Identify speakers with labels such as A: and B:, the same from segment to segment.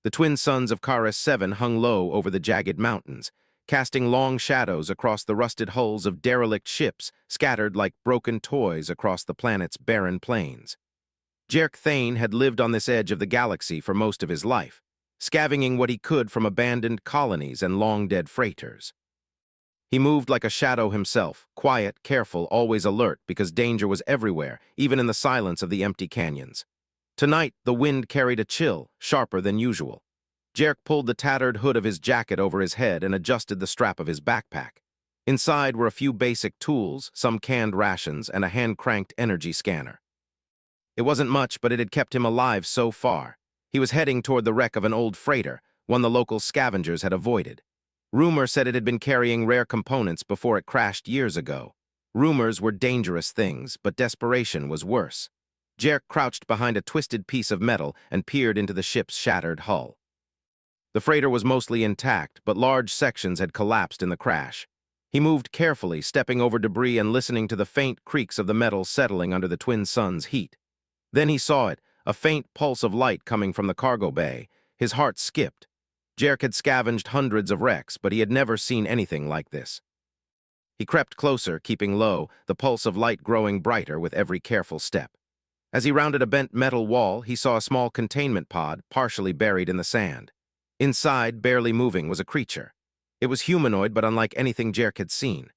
A: The twin suns of Karis 7 hung low over the jagged mountains, casting long shadows across the rusted hulls of derelict ships scattered like broken toys across the planet's barren plains. Jerk Thane had lived on this edge of the galaxy for most of his life, scavenging what he could from abandoned colonies and long-dead freighters. He moved like a shadow himself, quiet, careful, always alert, because danger was everywhere, even in the silence of the empty canyons. Tonight, the wind carried a chill, sharper than usual. Jerk pulled the tattered hood of his jacket over his head and adjusted the strap of his backpack. Inside were a few basic tools, some canned rations, and a hand-cranked energy scanner. It wasn't much, but it had kept him alive so far. He was heading toward the wreck of an old freighter, one the local scavengers had avoided. Rumor said it had been carrying rare components before it crashed years ago. Rumors were dangerous things, but desperation was worse. Jerk crouched behind a twisted piece of metal and peered into the ship's shattered hull. The freighter was mostly intact, but large sections had collapsed in the crash. He moved carefully, stepping over debris and listening to the faint creaks of the metal settling under the twin suns' heat. Then he saw it, a faint pulse of light coming from the cargo bay. His heart skipped. Jerk had scavenged hundreds of wrecks, but he had never seen anything like this. He crept closer, keeping low, the pulse of light growing brighter with every careful step. As he rounded a bent metal wall, he saw a small containment pod partially buried in the sand. Inside, barely moving, was a creature. It was humanoid, but unlike anything Jerk had seen.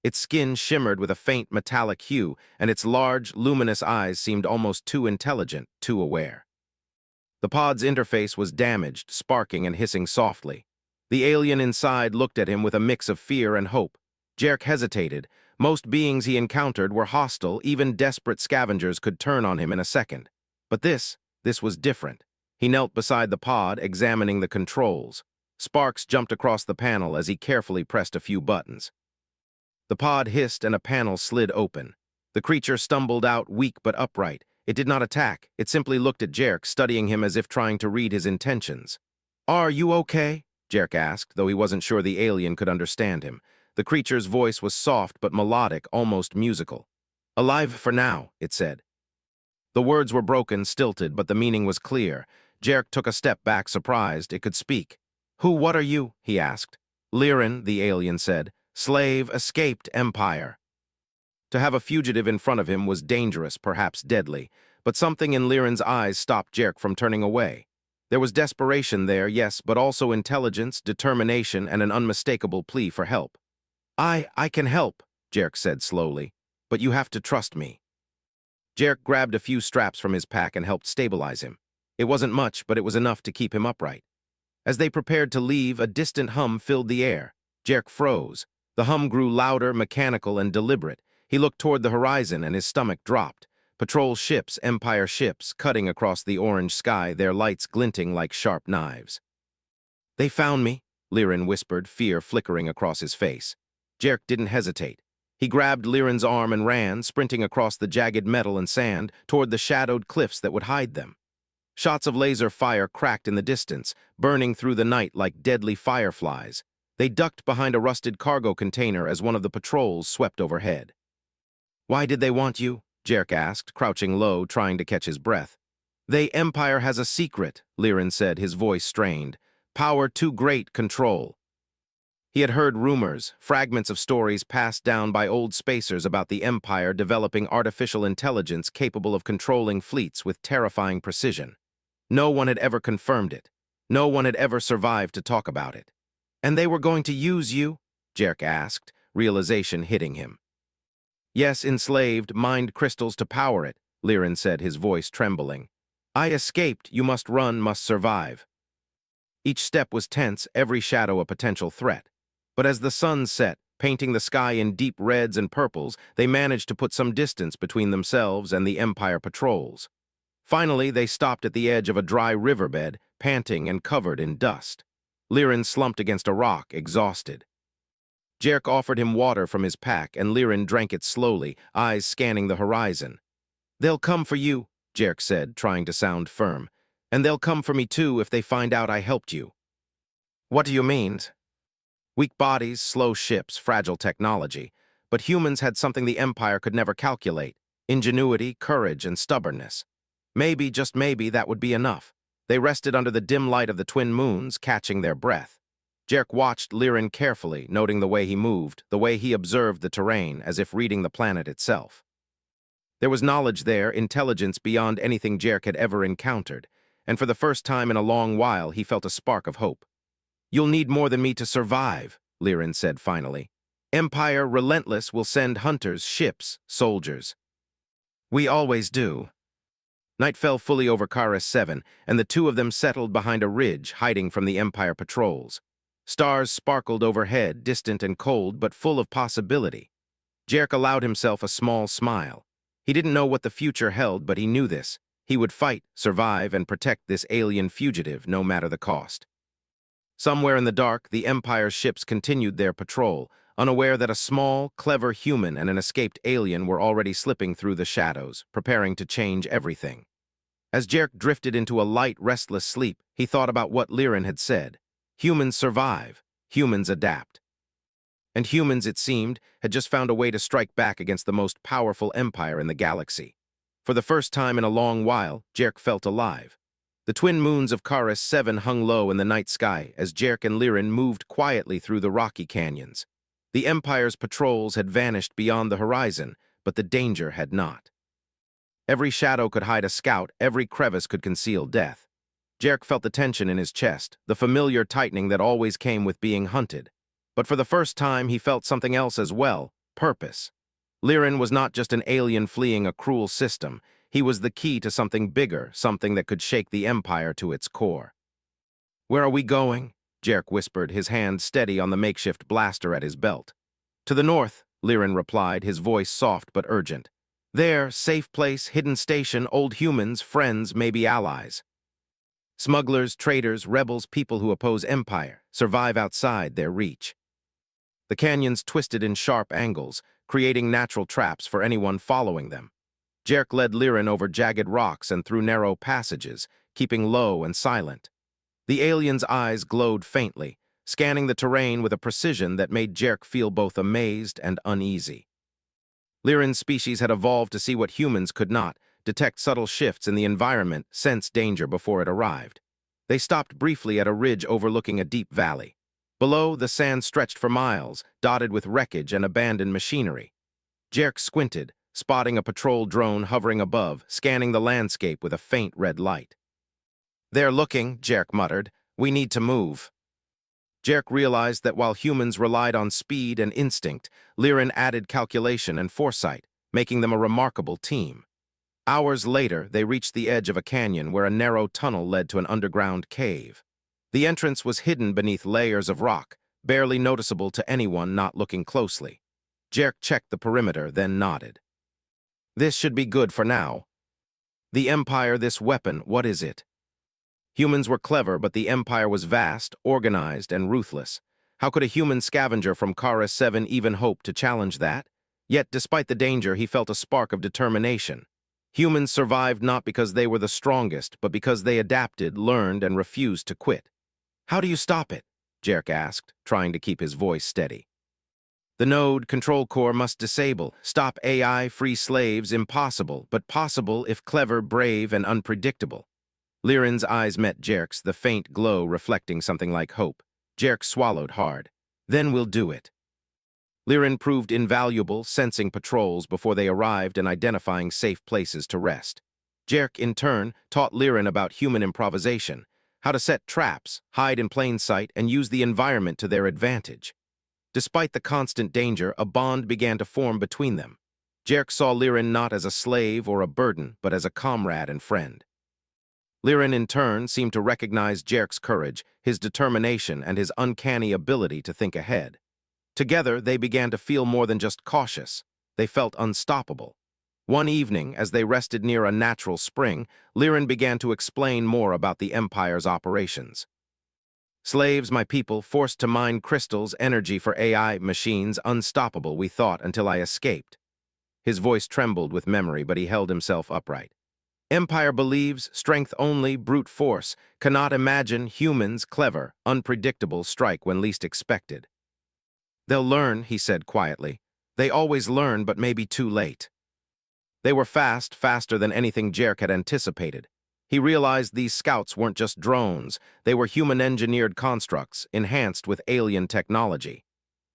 A: Its skin shimmered with a faint metallic hue, and its large, luminous eyes seemed almost too intelligent, too aware. The pod's interface was damaged, sparking and hissing softly. The alien inside looked at him with a mix of fear and hope. Jerk hesitated. Most beings he encountered were hostile, even desperate scavengers could turn on him in a second. But this was different. He knelt beside the pod, examining the controls. Sparks jumped across the panel as he carefully pressed a few buttons. The pod hissed and a panel slid open. The creature stumbled out, weak but upright. It did not attack. It simply looked at Jerk, studying him as if trying to read his intentions. "Are you okay?" Jerk asked, though he wasn't sure the alien could understand him. The creature's voice was soft but melodic, almost musical. "Alive for now," it said. The words were broken, stilted, but the meaning was clear. Jerk took a step back, surprised. It could speak. What are you?" he asked. "Liren," the alien said. "Slave, escaped Empire." To have a fugitive in front of him was dangerous, perhaps deadly, but something in Liren's eyes stopped Jerk from turning away. There was desperation there, yes, but also intelligence, determination, and an unmistakable plea for help. I can help," Jerk said slowly, "but you have to trust me." Jerk grabbed a few straps from his pack and helped stabilize him. It wasn't much, but it was enough to keep him upright. As they prepared to leave, a distant hum filled the air. Jerk froze. The hum grew louder, mechanical, and deliberate. He looked toward the horizon and his stomach dropped. Patrol ships, Empire ships, cutting across the orange sky, their lights glinting like sharp knives. "They found me," Liren whispered, fear flickering across his face. Jerk didn't hesitate. He grabbed Liren's arm and ran, sprinting across the jagged metal and sand, toward the shadowed cliffs that would hide them. Shots of laser fire cracked in the distance, burning through the night like deadly fireflies. They ducked behind a rusted cargo container as one of the patrols swept overhead. "Why did they want you?" Jerk asked, crouching low, trying to catch his breath. "The Empire has a secret," Liren said, his voice strained. "Power too great, control." He had heard rumors, fragments of stories passed down by old spacers about the Empire developing artificial intelligence capable of controlling fleets with terrifying precision. No one had ever confirmed it. No one had ever survived to talk about it. "And they were going to use you?" Jerk asked, realization hitting him. "Yes, enslaved, mined crystals to power it," Liren said, his voice trembling. "I escaped. You must run, must survive." Each step was tense, every shadow a potential threat. But as the sun set, painting the sky in deep reds and purples, they managed to put some distance between themselves and the Empire patrols. Finally, they stopped at the edge of a dry riverbed, panting and covered in dust. Liren slumped against a rock, exhausted. Jerk offered him water from his pack, and Liren drank it slowly, eyes scanning the horizon. "They'll come for you," Jerk said, trying to sound firm. "And they'll come for me too if they find out I helped you." "What do you mean?" Weak bodies, slow ships, fragile technology. But humans had something the Empire could never calculate: ingenuity, courage, and stubbornness. Maybe, just maybe, that would be enough. They rested under the dim light of the twin moons, catching their breath. Jerk watched Lirin carefully, noting the way he moved, the way he observed the terrain, as if reading the planet itself. There was knowledge there, intelligence beyond anything Jerk had ever encountered, and for the first time in a long while he felt a spark of hope. "You'll need more than me to survive," Lirin said finally. "Empire, relentless, will send hunters, ships, soldiers. We always do." Night fell fully over Karis 7, and the two of them settled behind a ridge, hiding from the Empire patrols. Stars sparkled overhead, distant and cold, but full of possibility. Jerk allowed himself a small smile. He didn't know what the future held, but he knew this. He would fight, survive, and protect this alien fugitive, no matter the cost. Somewhere in the dark, the Empire's ships continued their patrol, unaware that a small, clever human and an escaped alien were already slipping through the shadows, preparing to change everything. As Jerk drifted into a light, restless sleep, he thought about what Lirin had said. Humans survive, humans adapt. And humans, it seemed, had just found a way to strike back against the most powerful empire in the galaxy. For the first time in a long while, Jerk felt alive. The twin moons of Karis 7 hung low in the night sky as Jerk and Lirin moved quietly through the rocky canyons. The Empire's patrols had vanished beyond the horizon, but the danger had not. Every shadow could hide a scout, every crevice could conceal death. Jerk felt the tension in his chest, the familiar tightening that always came with being hunted. But for the first time, he felt something else as well, purpose. Lirin was not just an alien fleeing a cruel system. He was the key to something bigger, something that could shake the Empire to its core. "Where are we going?" Jerk whispered, his hand steady on the makeshift blaster at his belt. "To the north," Lirin replied, his voice soft but urgent. "There, safe place, hidden station, old humans, friends, maybe allies. Smugglers, traitors, rebels, people who oppose Empire, survive outside their reach." The canyons twisted in sharp angles, creating natural traps for anyone following them. Jerk led Lirin over jagged rocks and through narrow passages, keeping low and silent. The alien's eyes glowed faintly, scanning the terrain with a precision that made Jerk feel both amazed and uneasy. Lirin's species had evolved to see what humans could not, detect subtle shifts in the environment, sense danger before it arrived. They stopped briefly at a ridge overlooking a deep valley. Below, the sand stretched for miles, dotted with wreckage and abandoned machinery. Jerk squinted, spotting a patrol drone hovering above, scanning the landscape with a faint red light. "They're looking," Jerk muttered. "We need to move." Jerk realized that while humans relied on speed and instinct, Lirin added calculation and foresight, making them a remarkable team. Hours later, they reached the edge of a canyon where a narrow tunnel led to an underground cave. The entrance was hidden beneath layers of rock, barely noticeable to anyone not looking closely. Jerk checked the perimeter, then nodded. "This should be good for now." "The Empire, this weapon, what is it?" Humans were clever, but the Empire was vast, organized, and ruthless. How could a human scavenger from Karis 7 even hope to challenge that? Yet, despite the danger, he felt a spark of determination. Humans survived not because they were the strongest, but because they adapted, learned, and refused to quit. "How do you stop it?" Jerk asked, trying to keep his voice steady. "The node control core must disable. Stop AI, free slaves, impossible, but possible if clever, brave, and unpredictable." Lirin's eyes met Jerk's, the faint glow reflecting something like hope. Jerk swallowed hard. "Then we'll do it." Lirin proved invaluable, sensing patrols before they arrived and identifying safe places to rest. Jerk, in turn, taught Lirin about human improvisation, how to set traps, hide in plain sight, and use the environment to their advantage. Despite the constant danger, a bond began to form between them. Jerk saw Lirin not as a slave or a burden, but as a comrade and friend. Lirin, in turn, seemed to recognize Jerk's courage, his determination, and his uncanny ability to think ahead. Together, they began to feel more than just cautious. They felt unstoppable. One evening, as they rested near a natural spring, Lirin began to explain more about the Empire's operations. "Slaves, my people, forced to mine crystals, energy for AI machines, unstoppable, we thought, until I escaped." His voice trembled with memory, but he held himself upright. "Empire believes, strength only, brute force, cannot imagine humans, clever, unpredictable, strike when least expected." "They'll learn," he said quietly. "They always learn, but maybe too late." They were fast, faster than anything Jerk had anticipated. He realized these scouts weren't just drones, they were human-engineered constructs, enhanced with alien technology.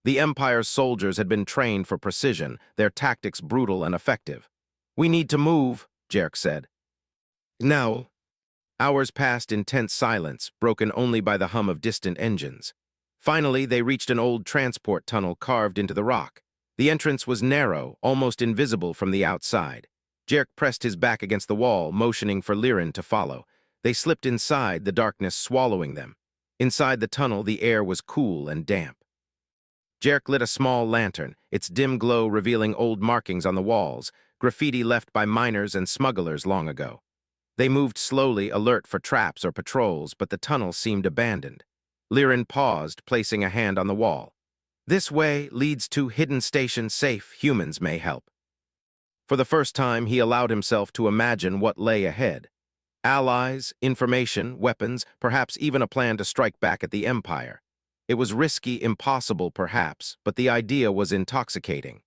A: The Empire's soldiers had been trained for precision, their tactics brutal and effective. "We need to move," Jerk said. "Now." Hours passed in tense silence, broken only by the hum of distant engines. Finally, they reached an old transport tunnel carved into the rock. The entrance was narrow, almost invisible from the outside. Jerk pressed his back against the wall, motioning for Liren to follow. They slipped inside, the darkness swallowing them. Inside the tunnel, the air was cool and damp. Jerk lit a small lantern, its dim glow revealing old markings on the walls, graffiti left by miners and smugglers long ago. They moved slowly, alert for traps or patrols, but the tunnel seemed abandoned. Liren paused, placing a hand on the wall. "This way leads to hidden station safe. Humans may help." For the first time, he allowed himself to imagine what lay ahead. Allies, information, weapons, perhaps even a plan to strike back at the Empire. It was risky, impossible perhaps, but the idea was intoxicating.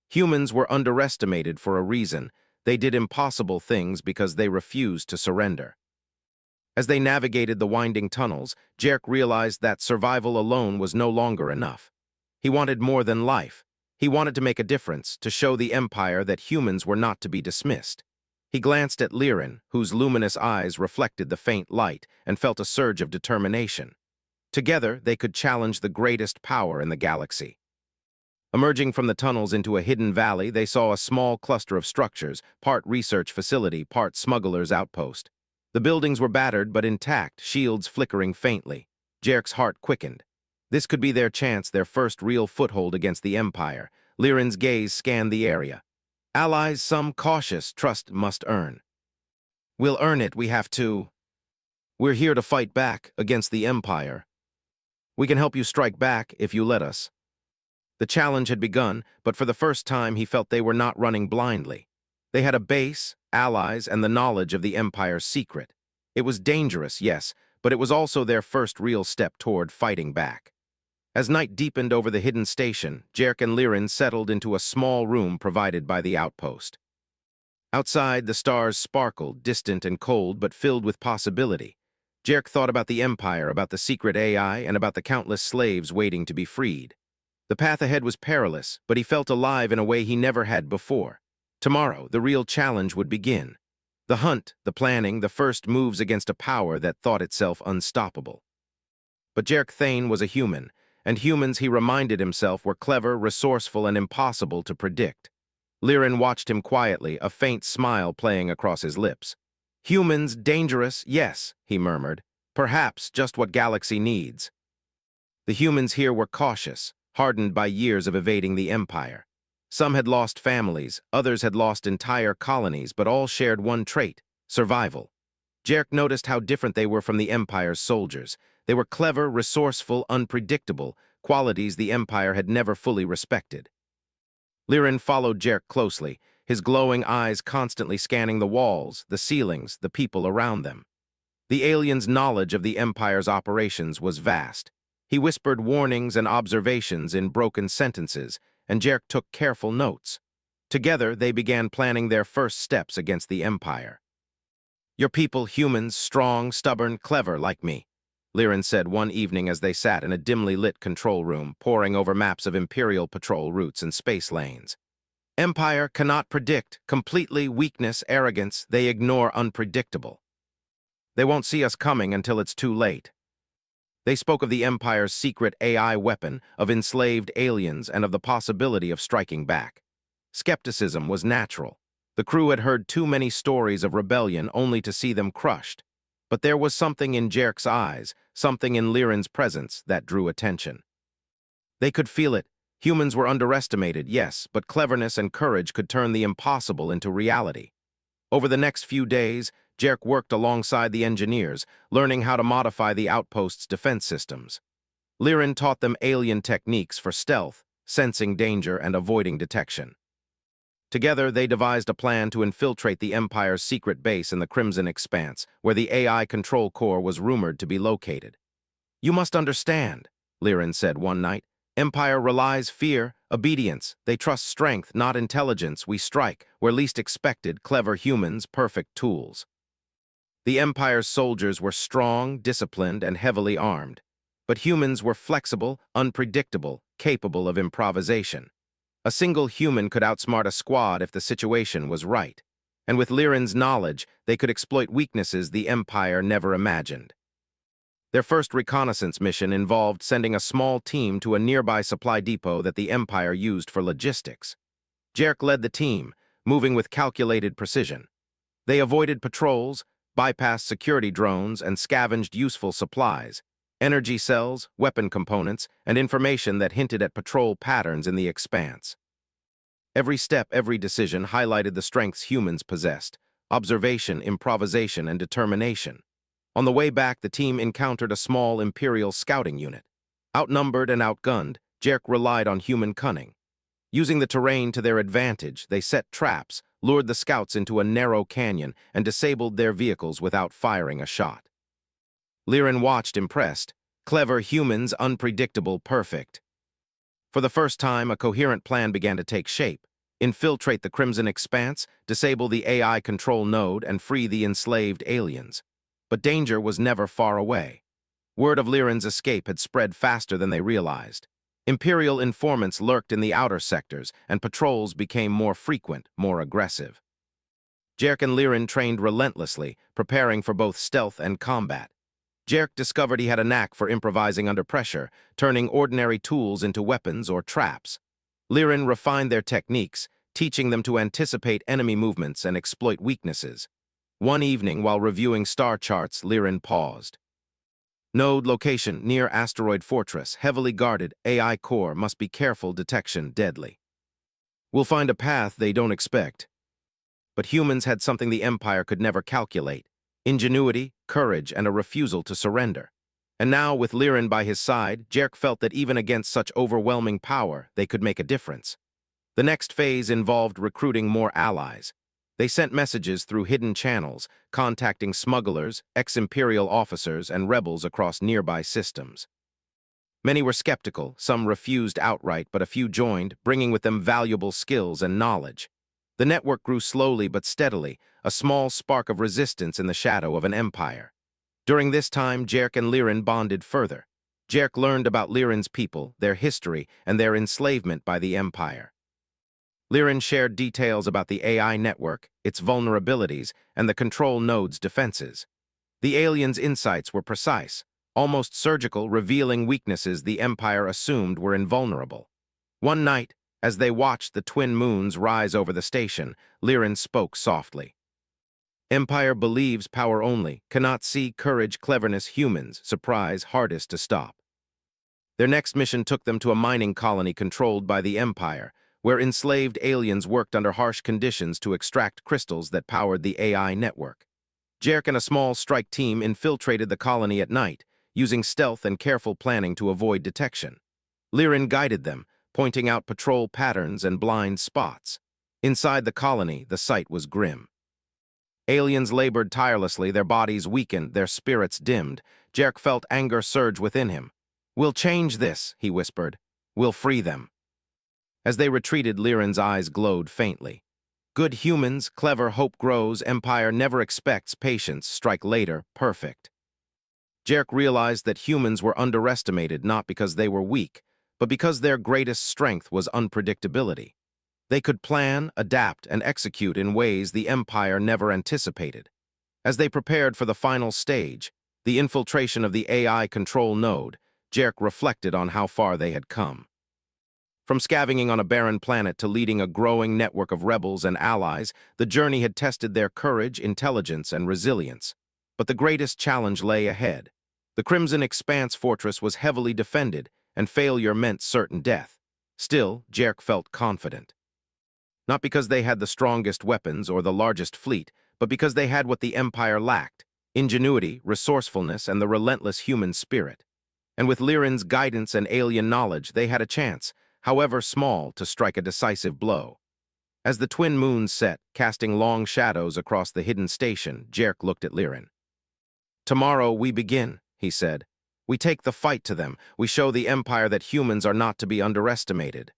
A: Humans were underestimated for a reason. They did impossible things because they refused to surrender. As they navigated the winding tunnels, Jerk realized that survival alone was no longer enough. He wanted more than life. He wanted to make a difference, to show the Empire that humans were not to be dismissed. He glanced at Liren, whose luminous eyes reflected the faint light, and felt a surge of determination. Together, they could challenge the greatest power in the galaxy. Emerging from the tunnels into a hidden valley, they saw a small cluster of structures, part research facility, part smuggler's outpost. The buildings were battered but intact, shields flickering faintly. Jerk's heart quickened. This could be their chance, their first real foothold against the Empire. Liren's gaze scanned the area. "Allies, some cautious, trust must earn." "We'll earn it, we have to. We're here to fight back against the Empire. We can help you strike back if you let us." The challenge had begun, but for the first time he felt they were not running blindly. They had a base, allies, and the knowledge of the Empire's secret. It was dangerous, yes, but it was also their first real step toward fighting back. As night deepened over the hidden station, Jerk and Liren settled into a small room provided by the outpost. Outside, the stars sparkled, distant and cold, but filled with possibility. Jerk thought about the Empire, about the secret AI, and about the countless slaves waiting to be freed. The path ahead was perilous, but he felt alive in a way he never had before. Tomorrow, the real challenge would begin. The hunt, the planning, the first moves against a power that thought itself unstoppable. But Jerk Thane was a human, and humans, he reminded himself, were clever, resourceful, and impossible to predict. Liren watched him quietly, a faint smile playing across his lips. "Humans, dangerous, yes," he murmured. "Perhaps just what galaxy needs." The humans here were cautious, hardened by years of evading the Empire. Some had lost families, others had lost entire colonies, but all shared one trait: survival. Jerk noticed how different they were from the Empire's soldiers. They were clever, resourceful, unpredictable, qualities the Empire had never fully respected. Liren followed Jerk closely, his glowing eyes constantly scanning the walls, the ceilings, the people around them. The alien's knowledge of the Empire's operations was vast. He whispered warnings and observations in broken sentences, and Jerk took careful notes. Together, they began planning their first steps against the Empire. "Your people, humans, strong, stubborn, clever like me," Liren said one evening as they sat in a dimly lit control room, poring over maps of Imperial patrol routes and space lanes. "Empire cannot predict, completely weakness, arrogance, they ignore unpredictable. They won't see us coming until it's too late." They spoke of the Empire's secret AI weapon, of enslaved aliens, and of the possibility of striking back. Skepticism was natural. The crew had heard too many stories of rebellion only to see them crushed. But there was something in Jerk's eyes, something in Liren's presence, that drew attention. They could feel it. Humans were underestimated, yes, but cleverness and courage could turn the impossible into reality. Over the next few days, Jerk worked alongside the engineers, learning how to modify the outpost's defense systems. Liren taught them alien techniques for stealth, sensing danger and avoiding detection. Together, they devised a plan to infiltrate the Empire's secret base in the Crimson Expanse, where the AI control core was rumored to be located. "You must understand," Liren said one night. "Empire relies fear, obedience. They trust strength, not intelligence. We strike, where least expected, clever humans, perfect tools." The Empire's soldiers were strong, disciplined, and heavily armed. But humans were flexible, unpredictable, capable of improvisation. A single human could outsmart a squad if the situation was right. And with Lyran's knowledge, they could exploit weaknesses the Empire never imagined. Their first reconnaissance mission involved sending a small team to a nearby supply depot that the Empire used for logistics. Jerk led the team, moving with calculated precision. They avoided patrols, bypassed security drones, and scavenged useful supplies, energy cells, weapon components, and information that hinted at patrol patterns in the expanse. Every step, every decision highlighted the strengths humans possessed: observation, improvisation, and determination. On the way back, the team encountered a small Imperial scouting unit. Outnumbered and outgunned, Jerk relied on human cunning. Using the terrain to their advantage, they set traps, lured the scouts into a narrow canyon, and disabled their vehicles without firing a shot. Lyran watched, impressed. Clever humans, unpredictable, perfect. For the first time, a coherent plan began to take shape. Infiltrate the Crimson Expanse, disable the AI control node, and free the enslaved aliens. But danger was never far away. Word of Lyran's escape had spread faster than they realized. Imperial informants lurked in the outer sectors, and patrols became more frequent, more aggressive. Jerk and Lyran trained relentlessly, preparing for both stealth and combat. Jerk discovered he had a knack for improvising under pressure, turning ordinary tools into weapons or traps. Lyran refined their techniques, teaching them to anticipate enemy movements and exploit weaknesses. One evening, while reviewing star charts, Lyran paused. Node location near asteroid fortress, heavily guarded, AI core, must be careful, detection deadly. We'll find a path they don't expect. But humans had something the Empire could never calculate: ingenuity, courage, and a refusal to surrender. And now, with Lyran by his side, Jerk felt that even against such overwhelming power, they could make a difference. The next phase involved recruiting more allies. They sent messages through hidden channels, contacting smugglers, ex-Imperial officers, and rebels across nearby systems. Many were skeptical, some refused outright, but a few joined, bringing with them valuable skills and knowledge. The network grew slowly but steadily, a small spark of resistance in the shadow of an empire. During this time, Jerk and Lyran bonded further. Jerk learned about Lyran's people, their history, and their enslavement by the Empire. Lyran shared details about the AI network, its vulnerabilities, and the control node's defenses. The aliens' insights were precise, almost surgical, revealing weaknesses the Empire assumed were invulnerable. One night, as they watched the twin moons rise over the station, Lyran spoke softly. Empire believes power only, cannot see courage, cleverness, humans, surprise, hardest to stop. Their next mission took them to a mining colony controlled by the Empire, where enslaved aliens worked under harsh conditions to extract crystals that powered the AI network. Jerk and a small strike team infiltrated the colony at night, using stealth and careful planning to avoid detection. Lyran guided them, pointing out patrol patterns and blind spots. Inside the colony, the sight was grim. Aliens labored tirelessly, their bodies weakened, their spirits dimmed. Jerk felt anger surge within him. "We'll change this," he whispered. "We'll free them." As they retreated, Lyran's eyes glowed faintly. Good humans, clever, hope grows, Empire never expects, patience, strike later, perfect. Jerk realized that humans were underestimated not because they were weak, but because their greatest strength was unpredictability. They could plan, adapt, and execute in ways the Empire never anticipated. As they prepared for the final stage, the infiltration of the AI control node, Jerk reflected on how far they had come. From scavenging on a barren planet to leading a growing network of rebels and allies, the journey had tested their courage, intelligence, and resilience. But the greatest challenge lay ahead. The Crimson Expanse fortress was heavily defended, and failure meant certain death. Still, Jerk felt confident. Not because they had the strongest weapons or the largest fleet, but because they had what the Empire lacked: ingenuity, resourcefulness, and the relentless human spirit. And with Lyran's guidance and alien knowledge, they had a chance, however small, to strike a decisive blow. As the twin moons set, casting long shadows across the hidden station, Jerk looked at Lyran. "Tomorrow we begin," he said. "We take the fight to them. We show the Empire that humans are not to be underestimated."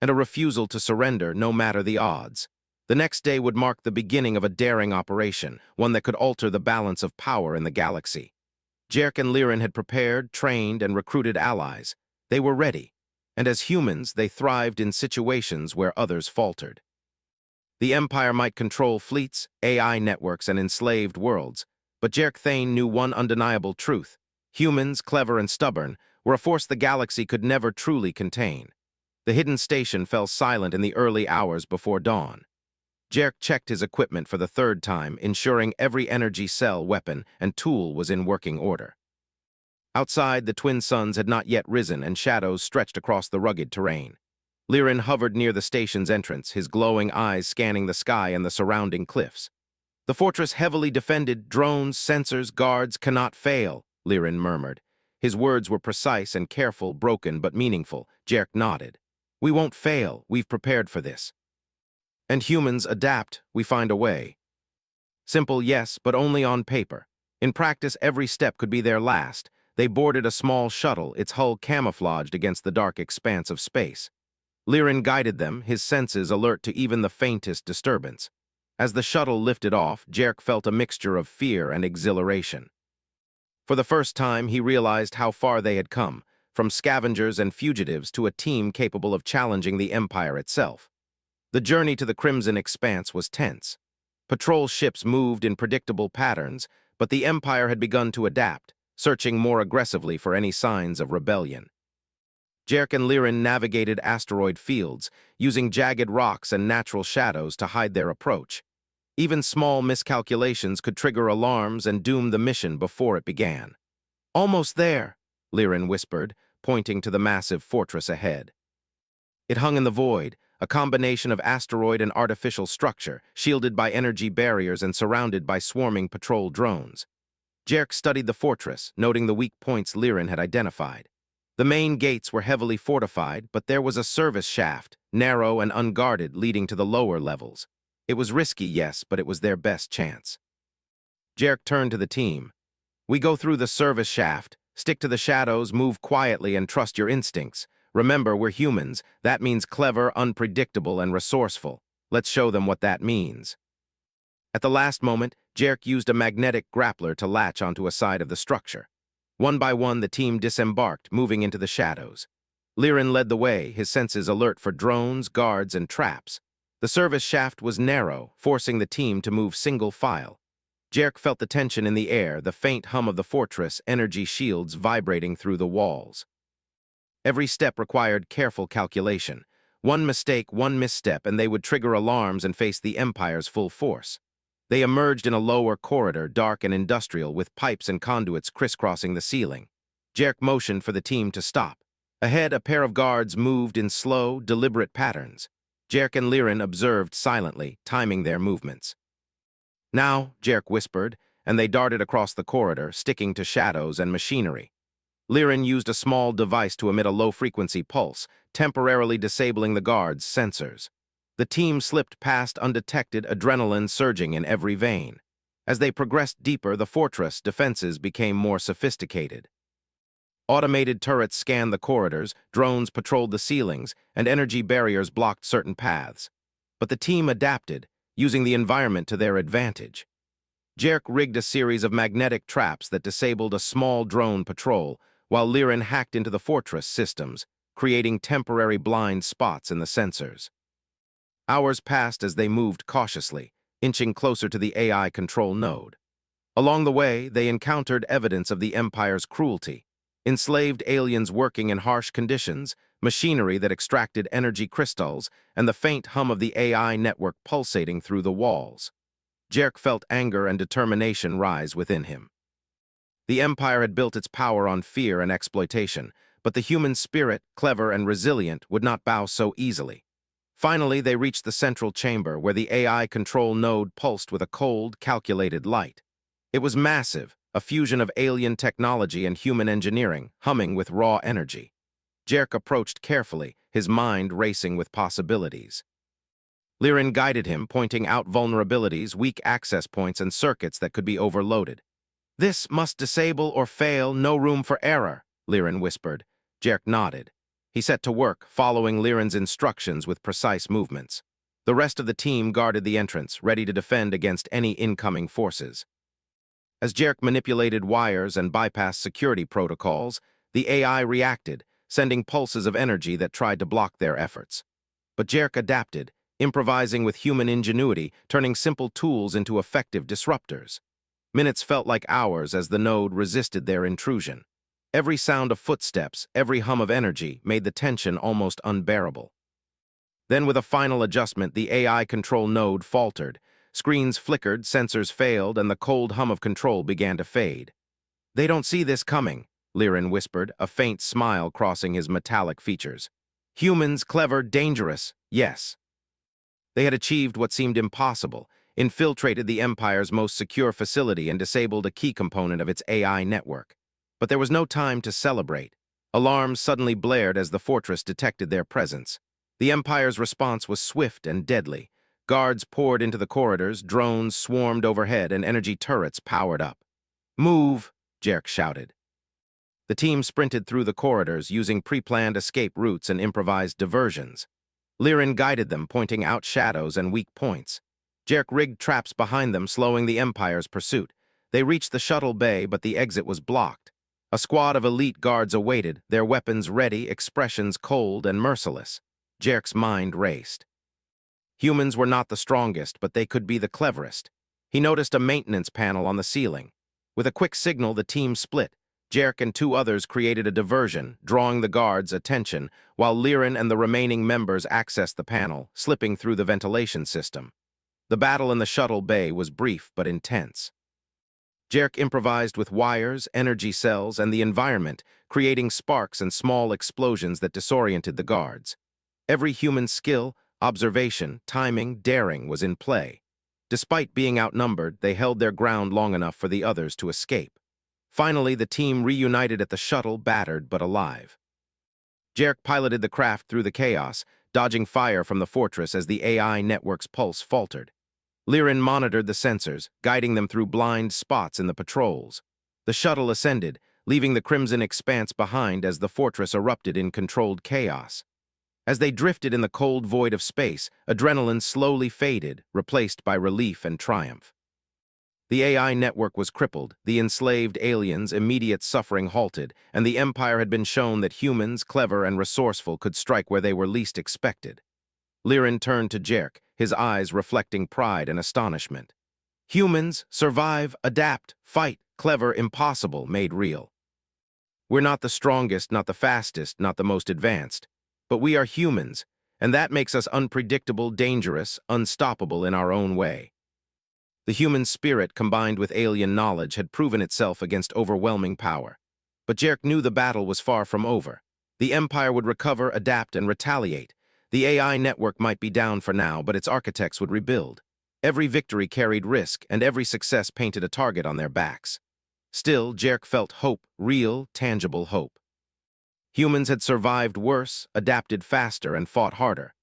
A: And a refusal to surrender, no matter the odds. The next day would mark the beginning of a daring operation, one that could alter the balance of power in the galaxy. Jerk and Lirin had prepared, trained, and recruited allies. They were ready, and as humans, they thrived in situations where others faltered. The Empire might control fleets, AI networks, and enslaved worlds, but Jerk Thane knew one undeniable truth. Humans, clever and stubborn, were a force the galaxy could never truly contain. The hidden station fell silent in the early hours before dawn. Jerk checked his equipment for the third time, ensuring every energy cell, weapon, and tool was in working order. Outside, the twin suns had not yet risen, and shadows stretched across the rugged terrain. Lirin hovered near the station's entrance, his glowing eyes scanning the sky and the surrounding cliffs. "The fortress heavily defended, drones, sensors, guards cannot fail," Lirin murmured. His words were precise and careful, broken but meaningful. Jerk nodded. "We won't fail, we've prepared for this. And humans adapt, we find a way." Simple, yes, but only on paper. In practice, every step could be their last. They boarded a small shuttle, its hull camouflaged against the dark expanse of space. Lirin guided them, his senses alert to even the faintest disturbance. As the shuttle lifted off, Jerk felt a mixture of fear and exhilaration. For the first time, he realized how far they had come, from scavengers and fugitives to a team capable of challenging the Empire itself. The journey to the Crimson Expanse was tense. Patrol ships moved in predictable patterns, but the Empire had begun to adapt, searching more aggressively for any signs of rebellion. Jerk and Lirin navigated asteroid fields, using jagged rocks and natural shadows to hide their approach. Even small miscalculations could trigger alarms and doom the mission before it began. "Almost there," Lirin whispered, pointing to the massive fortress ahead. It hung in the void, a combination of asteroid and artificial structure, shielded by energy barriers and surrounded by swarming patrol drones. Jerk studied the fortress, noting the weak points Lirin had identified. The main gates were heavily fortified, but there was a service shaft, narrow and unguarded, leading to the lower levels. It was risky, yes, but it was their best chance. Jerk turned to the team. "We go through the service shaft. Stick to the shadows, move quietly, and trust your instincts. Remember, we're humans. That means clever, unpredictable, and resourceful. Let's show them what that means." At the last moment, Jerk used a magnetic grappler to latch onto a side of the structure. One by one, the team disembarked, moving into the shadows. Lirin led the way, his senses alert for drones, guards, and traps. The service shaft was narrow, forcing the team to move single file. Jerk felt the tension in the air, the faint hum of the fortress, energy shields vibrating through the walls. Every step required careful calculation. One mistake, one misstep, and they would trigger alarms and face the Empire's full force. They emerged in a lower corridor, dark and industrial, with pipes and conduits crisscrossing the ceiling. Jerk motioned for the team to stop. Ahead, a pair of guards moved in slow, deliberate patterns. Jerk and Lirin observed silently, timing their movements. "Now," Jerk whispered, and they darted across the corridor, sticking to shadows and machinery. Lirin used a small device to emit a low-frequency pulse, temporarily disabling the guards' sensors. The team slipped past undetected, adrenaline surging in every vein. As they progressed deeper, the fortress defenses became more sophisticated. Automated turrets scanned the corridors, drones patrolled the ceilings, and energy barriers blocked certain paths. But the team adapted, using the environment to their advantage. Jerk rigged a series of magnetic traps that disabled a small drone patrol, while Lirin hacked into the fortress systems, creating temporary blind spots in the sensors. Hours passed as they moved cautiously, inching closer to the AI control node. Along the way, they encountered evidence of the Empire's cruelty. Enslaved aliens working in harsh conditions, machinery that extracted energy crystals, and the faint hum of the AI network pulsating through the walls. Jerk felt anger and determination rise within him. The Empire had built its power on fear and exploitation, but the human spirit, clever and resilient, would not bow so easily. Finally, they reached the central chamber, where the AI control node pulsed with a cold, calculated light. It was massive, a fusion of alien technology and human engineering, humming with raw energy. Jerk approached carefully, his mind racing with possibilities. Lirin guided him, pointing out vulnerabilities, weak access points, and circuits that could be overloaded. "This must disable or fail, no room for error," Lirin whispered. Jerk nodded. He set to work, following Lirin's instructions with precise movements. The rest of the team guarded the entrance, ready to defend against any incoming forces. As Jarek manipulated wires and bypassed security protocols, the AI reacted, sending pulses of energy that tried to block their efforts. But Jarek adapted, improvising with human ingenuity, turning simple tools into effective disruptors. Minutes felt like hours as the node resisted their intrusion. Every sound of footsteps, every hum of energy made the tension almost unbearable. Then, with a final adjustment, the AI control node faltered. Screens flickered, sensors failed, and the cold hum of control began to fade. "They don't see this coming," Lirin whispered, a faint smile crossing his metallic features. "Humans, clever, dangerous, yes." They had achieved what seemed impossible, infiltrated the Empire's most secure facility and disabled a key component of its AI network. But there was no time to celebrate. Alarms suddenly blared as the fortress detected their presence. The Empire's response was swift and deadly. Guards poured into the corridors, drones swarmed overhead, and energy turrets powered up. "Move!" Jarek shouted. The team sprinted through the corridors, using pre-planned escape routes and improvised diversions. Lirin guided them, pointing out shadows and weak points. Jarek rigged traps behind them, slowing the Empire's pursuit. They reached the shuttle bay, but the exit was blocked. A squad of elite guards awaited, their weapons ready, expressions cold and merciless. Jarek's mind raced. Humans were not the strongest, but they could be the cleverest. He noticed a maintenance panel on the ceiling. With a quick signal, the team split. Jarek and two others created a diversion, drawing the guards' attention, while Lirin and the remaining members accessed the panel, slipping through the ventilation system. The battle in the shuttle bay was brief but intense. Jarek improvised with wires, energy cells, and the environment, creating sparks and small explosions that disoriented the guards. Every human skill, observation, timing, daring was in play. Despite being outnumbered, they held their ground long enough for the others to escape. Finally, the team reunited at the shuttle, battered but alive. Jarek piloted the craft through the chaos, dodging fire from the fortress as the AI network's pulse faltered. Lirin monitored the sensors, guiding them through blind spots in the patrols. The shuttle ascended, leaving the crimson expanse behind as the fortress erupted in controlled chaos. As they drifted in the cold void of space, adrenaline slowly faded, replaced by relief and triumph. The AI network was crippled, the enslaved aliens' immediate suffering halted, and the Empire had been shown that humans, clever and resourceful, could strike where they were least expected. Lirin turned to Jarek, his eyes reflecting pride and astonishment. "Humans, survive, adapt, fight, clever, impossible, made real. We're not the strongest, not the fastest, not the most advanced. But we are humans, and that makes us unpredictable, dangerous, unstoppable in our own way." The human spirit, combined with alien knowledge, had proven itself against overwhelming power. But Jarek knew the battle was far from over. The Empire would recover, adapt, and retaliate. The AI network might be down for now, but its architects would rebuild. Every victory carried risk, and every success painted a target on their backs. Still, Jarek felt hope, real, tangible hope. Humans had survived worse, adapted faster, and fought harder.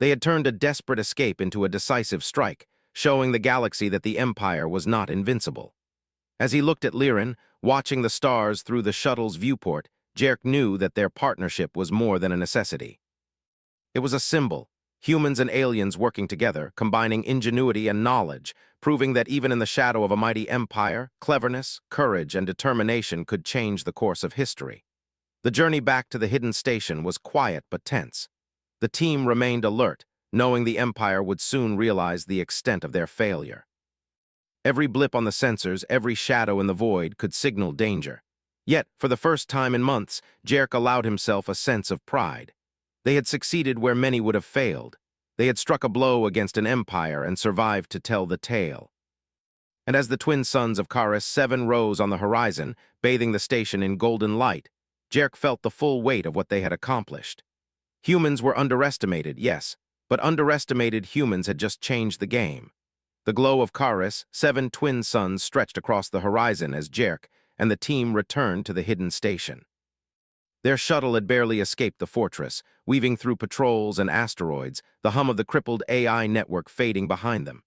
A: They had turned a desperate escape into a decisive strike, showing the galaxy that the Empire was not invincible. As he looked at Lirin, watching the stars through the shuttle's viewport, Jarek knew that their partnership was more than a necessity. It was a symbol, humans and aliens working together, combining ingenuity and knowledge, proving that even in the shadow of a mighty empire, cleverness, courage, and determination could change the course of history. The journey back to the hidden station was quiet but tense. The team remained alert, knowing the Empire would soon realize the extent of their failure. Every blip on the sensors, every shadow in the void could signal danger. Yet, for the first time in months, Jarek allowed himself a sense of pride. They had succeeded where many would have failed. They had struck a blow against an empire and survived to tell the tale. And as the twin suns of Karis 7 rose on the horizon, bathing the station in golden light, Jarek felt the full weight of what they had accomplished. Humans were underestimated, yes, but underestimated humans had just changed the game. The glow of Karis, 7 twin suns stretched across the horizon as Jarek and the team returned to the hidden station. Their shuttle had barely escaped the fortress, weaving through patrols and asteroids, the hum of the crippled AI network fading behind them.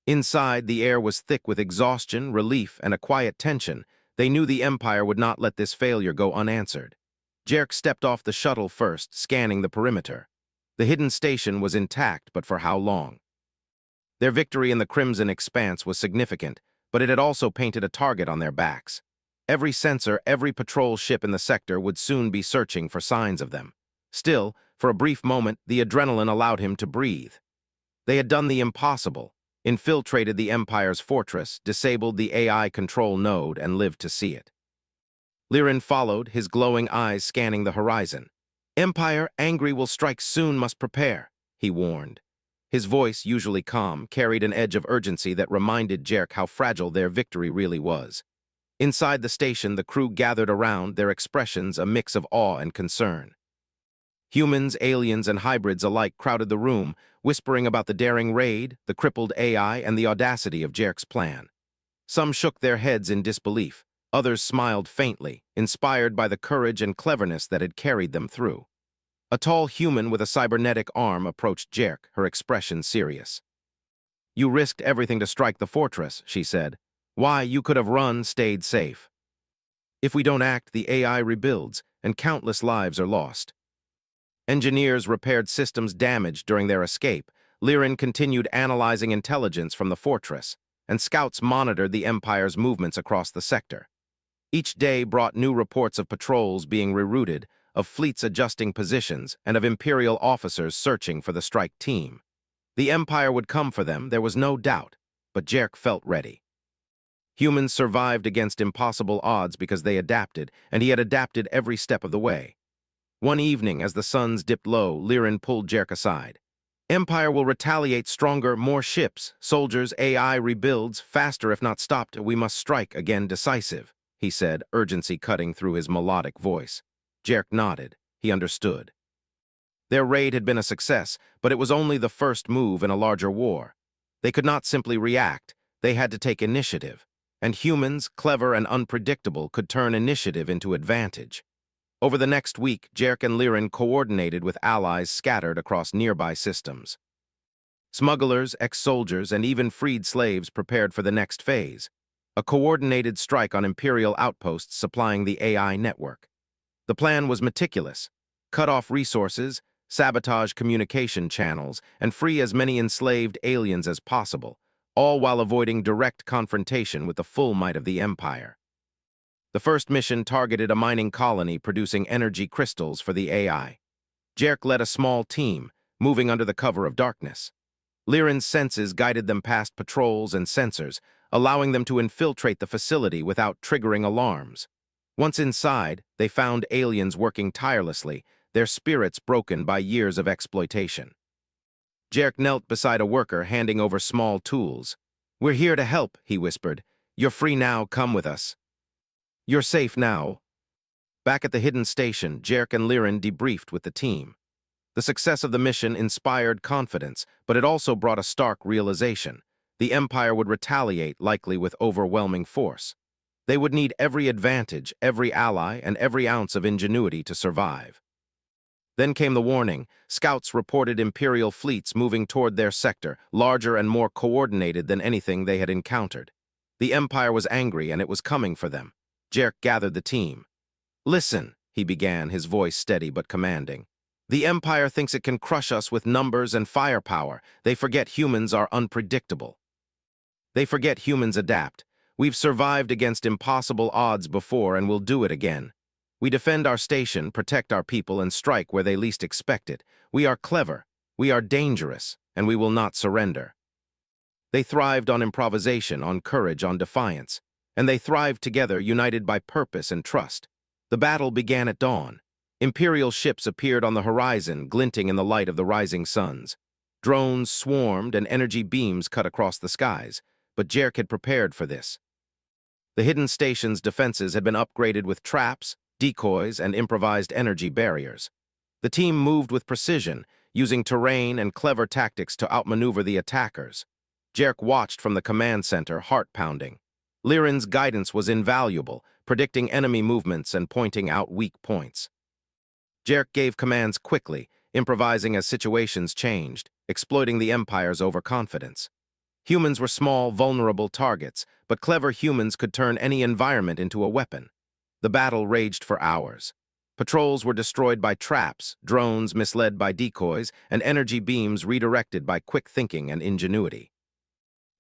A: Inside, the air was thick with exhaustion, relief, and a quiet tension. They knew the Empire would not let this failure go unanswered. Jarek stepped off the shuttle first, scanning the perimeter. The hidden station was intact, but for how long? Their victory in the Crimson Expanse was significant, but it had also painted a target on their backs. Every sensor, every patrol ship in the sector would soon be searching for signs of them. Still, for a brief moment, the adrenaline allowed him to breathe. They had done the impossible, infiltrated the Empire's fortress, disabled the AI control node, and lived to see it. Lirin followed, his glowing eyes scanning the horizon. "Empire, angry will strike soon, must prepare," he warned. His voice, usually calm, carried an edge of urgency that reminded Jerk how fragile their victory really was. Inside the station, the crew gathered around, their expressions a mix of awe and concern. Humans, aliens, and hybrids alike crowded the room, whispering about the daring raid, the crippled AI, and the audacity of Jerk's plan. Some shook their heads in disbelief. Others smiled faintly, inspired by the courage and cleverness that had carried them through. A tall human with a cybernetic arm approached Jerk, her expression serious. "You risked everything to strike the fortress," she said. "Why, you could have run, stayed safe. If we don't act, the AI rebuilds, and countless lives are lost." Engineers repaired systems damaged during their escape. Lirin continued analyzing intelligence from the fortress, and scouts monitored the Empire's movements across the sector. Each day brought new reports of patrols being rerouted, of fleets adjusting positions, and of Imperial officers searching for the strike team. The Empire would come for them, there was no doubt, but Jerk felt ready. Humans survived against impossible odds because they adapted, and he had adapted every step of the way. One evening, as the suns dipped low, Lirin pulled Jerk aside. "Empire will retaliate stronger, more ships, soldiers, AI rebuilds, faster if not stopped, we must strike again decisive," he said, urgency cutting through his melodic voice. Jerk nodded. He understood. Their raid had been a success, but it was only the first move in a larger war. They could not simply react, they had to take initiative. And humans, clever and unpredictable, could turn initiative into advantage. Over the next week, Jerk and Lirin coordinated with allies scattered across nearby systems. Smugglers, ex-soldiers, and even freed slaves prepared for the next phase, a coordinated strike on Imperial outposts supplying the AI network. The plan was meticulous: cut off resources, sabotage communication channels, and free as many enslaved aliens as possible, all while avoiding direct confrontation with the full might of the Empire. The first mission targeted a mining colony producing energy crystals for the AI. Jerk led a small team, moving under the cover of darkness. Lirin's senses guided them past patrols and sensors, allowing them to infiltrate the facility without triggering alarms. Once inside, they found aliens working tirelessly, their spirits broken by years of exploitation. Jerk knelt beside a worker, handing over small tools. "We're here to help," he whispered. "You're free now, come with us. You're safe now." Back at the hidden station, Jerk and Lirin debriefed with the team. The success of the mission inspired confidence, but it also brought a stark realization. The Empire would retaliate, likely with overwhelming force. They would need every advantage, every ally, and every ounce of ingenuity to survive. Then came the warning. Scouts reported Imperial fleets moving toward their sector, larger and more coordinated than anything they had encountered. The Empire was angry, and it was coming for them. Jerk gathered the team. "Listen," he began, his voice steady but commanding. "The Empire thinks it can crush us with numbers and firepower. They forget humans are unpredictable. They forget humans adapt. We've survived against impossible odds before and will do it again. We defend our station, protect our people, and strike where they least expect it. We are clever, we are dangerous, and we will not surrender." They thrived on improvisation, on courage, on defiance. And they thrived together, united by purpose and trust. The battle began at dawn. Imperial ships appeared on the horizon, glinting in the light of the rising suns. Drones swarmed and energy beams cut across the skies, but Jerk had prepared for this. The hidden station's defenses had been upgraded with traps, decoys, and improvised energy barriers. The team moved with precision, using terrain and clever tactics to outmaneuver the attackers. Jerk watched from the command center, heart pounding. Lirin's guidance was invaluable, predicting enemy movements and pointing out weak points. Jerk gave commands quickly, improvising as situations changed, exploiting the Empire's overconfidence. Humans were small, vulnerable targets, but clever humans could turn any environment into a weapon. The battle raged for hours. Patrols were destroyed by traps, drones misled by decoys, and energy beams redirected by quick thinking and ingenuity.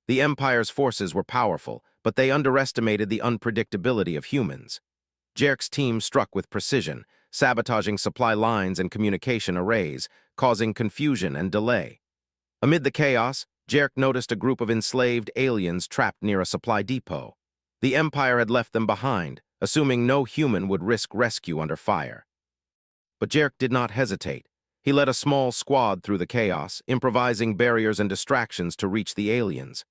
A: The Empire's forces were powerful, but they underestimated the unpredictability of humans. Jerk's team struck with precision, sabotaging supply lines and communication arrays, causing confusion and delay. Amid the chaos, Jerk noticed a group of enslaved aliens trapped near a supply depot. The Empire had left them behind, assuming no human would risk rescue under fire. But Jerk did not hesitate. He led a small squad through the chaos, improvising barriers and distractions to reach the aliens.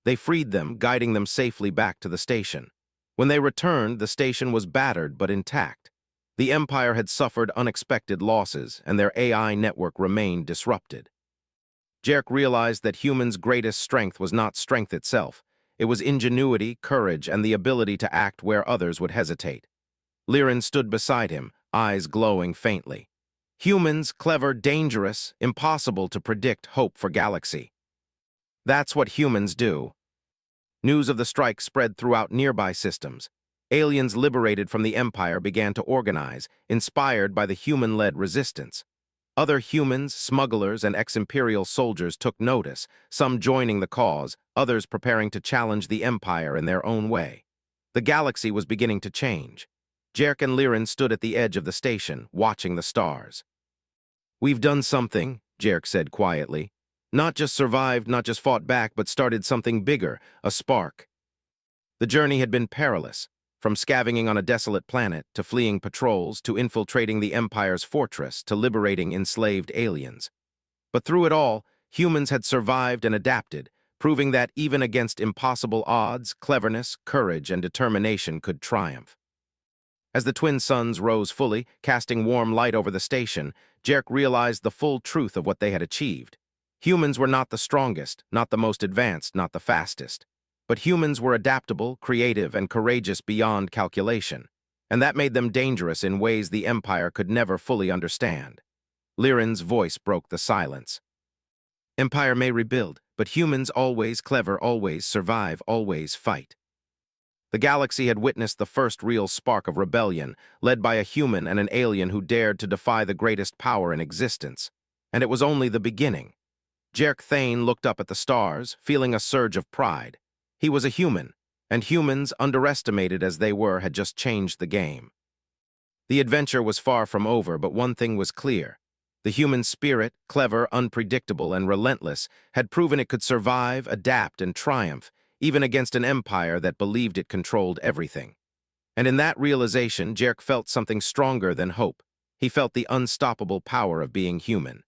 A: They freed them, guiding them safely back to the station. When they returned, the station was battered but intact. The Empire had suffered unexpected losses, and their AI network remained disrupted. Jerk realized that humans' greatest strength was not strength itself. It was ingenuity, courage, and the ability to act where others would hesitate. Liren stood beside him, eyes glowing faintly. Humans, clever, dangerous, impossible to predict hope for Galaxy. That's what humans do. News of the strike spread throughout nearby systems. Aliens liberated from the Empire began to organize, inspired by the human-led resistance. Other humans, smugglers, and ex-Imperial soldiers took notice, some joining the cause, others preparing to challenge the Empire in their own way. The Galaxy was beginning to change. Jerk and Liren stood at the edge of the station, watching the stars. "We've done something," Jerk said quietly. "Not just survived, not just fought back, but started something bigger, a spark." The journey had been perilous, from scavenging on a desolate planet, to fleeing patrols, to infiltrating the Empire's fortress, to liberating enslaved aliens. But through it all, humans had survived and adapted, proving that even against impossible odds, cleverness, courage, and determination could triumph. As the twin suns rose fully, casting warm light over the station, Jerk realized the full truth of what they had achieved. Humans were not the strongest, not the most advanced, not the fastest. But humans were adaptable, creative, and courageous beyond calculation, and that made them dangerous in ways the Empire could never fully understand. Liren's voice broke the silence. "Empire may rebuild, but humans always clever, always survive, always fight." The Galaxy had witnessed the first real spark of rebellion, led by a human and an alien who dared to defy the greatest power in existence. And it was only the beginning. Jerk Thane looked up at the stars, feeling a surge of pride. He was a human, and humans, underestimated as they were, had just changed the game. The adventure was far from over, but one thing was clear. The human spirit, clever, unpredictable, and relentless, had proven it could survive, adapt, and triumph, even against an empire that believed it controlled everything. And in that realization, Jerk felt something stronger than hope. He felt the unstoppable power of being human.